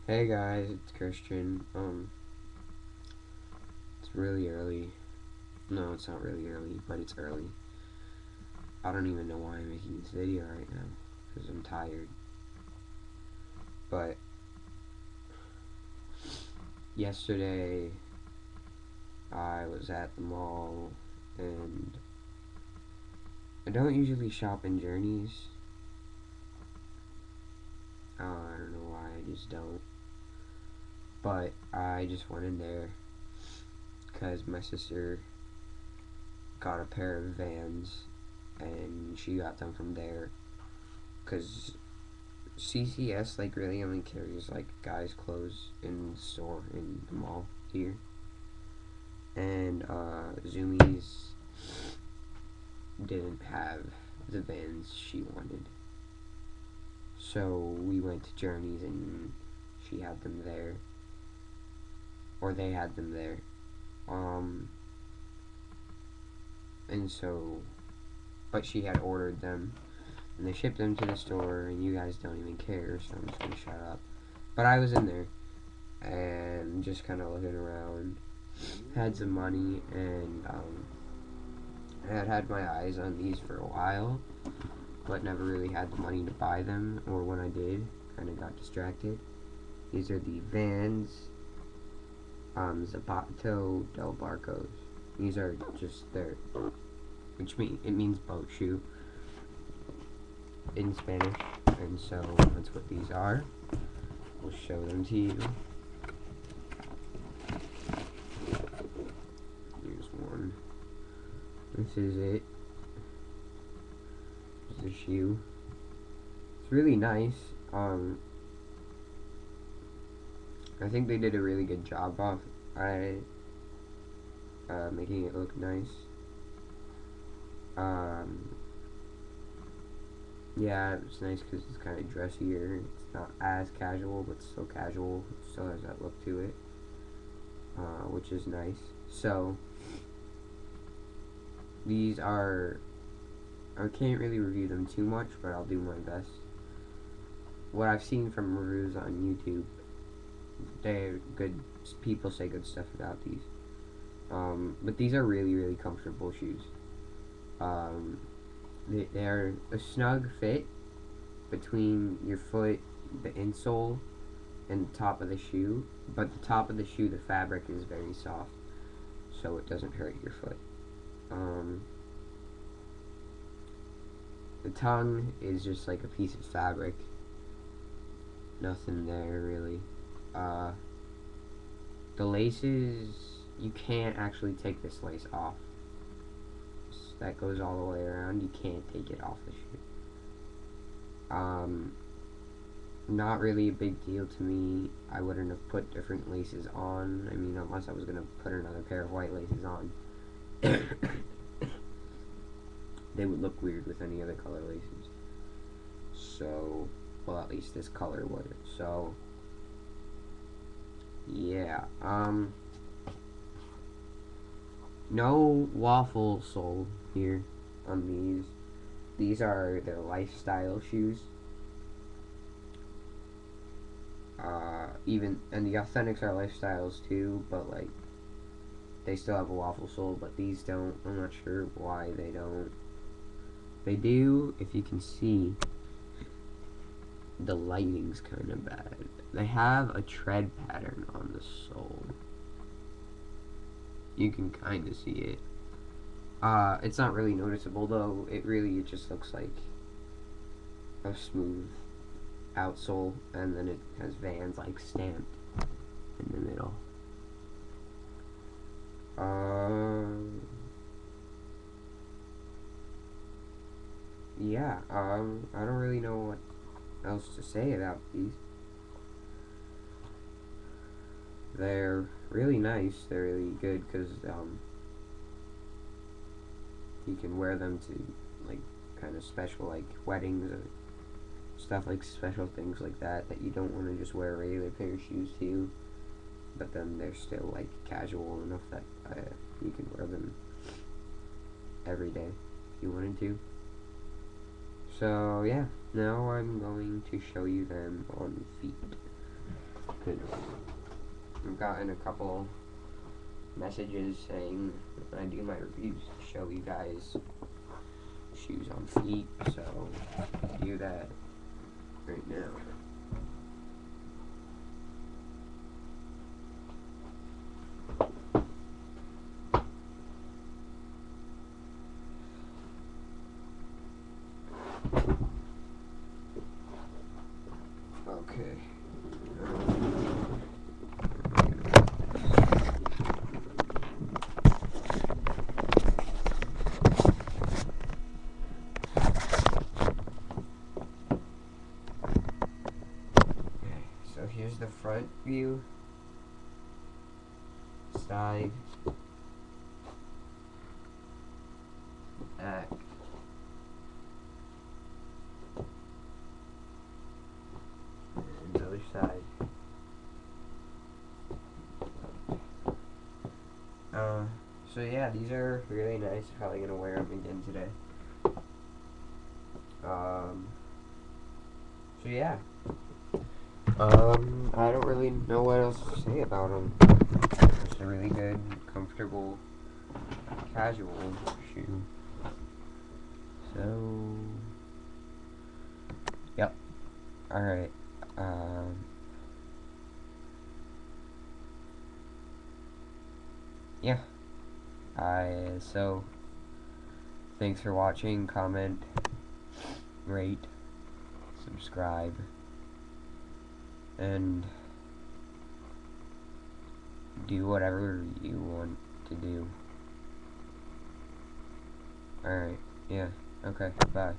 Hey guys, it's Christian. It's really early. No, it's not really early, but it's early. I don't even know why I'm making this video right now, because I'm tired. But yesterday, I was at the mall, and I don't usually shop in Journeys. I don't know why, I just don't. But I just went in there, because my sister got a pair of Vans, and she got them from there, because CCS like really only carries like guys' clothes in the store in the mall here, and Zoomies didn't have the Vans she wanted, so we went to Journeys and she had them there, or they had them there, um, and so, but she had ordered them, and they shipped them to the store, and you guys don't even care, so I'm just gonna shut up. But I was in there and just kind of looking around, had some money, and I had my eyes on these for a while, but never really had the money to buy them, or when I did, kind of got distracted. These are the Vans Zapato Del Barcos. These are just their, which means boat shoe in Spanish, and so that's what these are. We'll show them to you. Here's one. This is it. This is the shoe. It's really nice. I think they did a really good job of making it look nice. Yeah, it's nice because it's kind of dressier. It's not as casual, but still casual. It still has that look to it, which is nice. So, these are, I can't really review them too much, but I'll do my best. What I've seen from reviews on YouTube, they're good, people say good stuff about these. But these are really, really comfortable shoes. They're a snug fit between your foot, the insole, and the top of the shoe. But the top of the shoe, the fabric is very soft, so it doesn't hurt your foot. The tongue is just like a piece of fabric. Nothing there really. The laces, you can't actually take this lace off. That goes all the way around. You can't take it off the shoe. Not really a big deal to me. I wouldn't have put different laces on. I mean, unless I was gonna put another pair of white laces on. They would look weird with any other color laces. So, well, at least this color would. So, yeah. No waffle sole here on these. These are their lifestyle shoes. And the Authentics are lifestyles too, but like, they still have a waffle sole, but these don't. I'm not sure why they don't. They do, if you can see. The lighting's kind of bad. They have a tread pattern on the sole. You can kind of see it. It's not really noticeable though. It just looks like a smooth outsole, and then it has Vans like stamped in the middle. Yeah, I don't really know what else to say about these. They're really nice. They're really good because you can wear them to like kind of special like weddings or stuff, like special things like that you don't want to just wear a regular pair of shoes to, but then they're still like casual enough that you can wear them every day if you wanted to. So yeah, now I'm going to show you them on feet. I've gotten a couple messages saying when I do my reviews to show you guys shoes on feet, so I'll do that right now. Okay. So here's the front view, side, back, and the other side. So yeah, these are really nice. Probably gonna wear them again today. So yeah. I don't really know what else to say about them. It's a really good, comfortable, casual shoe. So, yep. Alright. Yeah. So, thanks for watching, comment, rate, subscribe, and do whatever you want to do. Alright, yeah, okay, bye.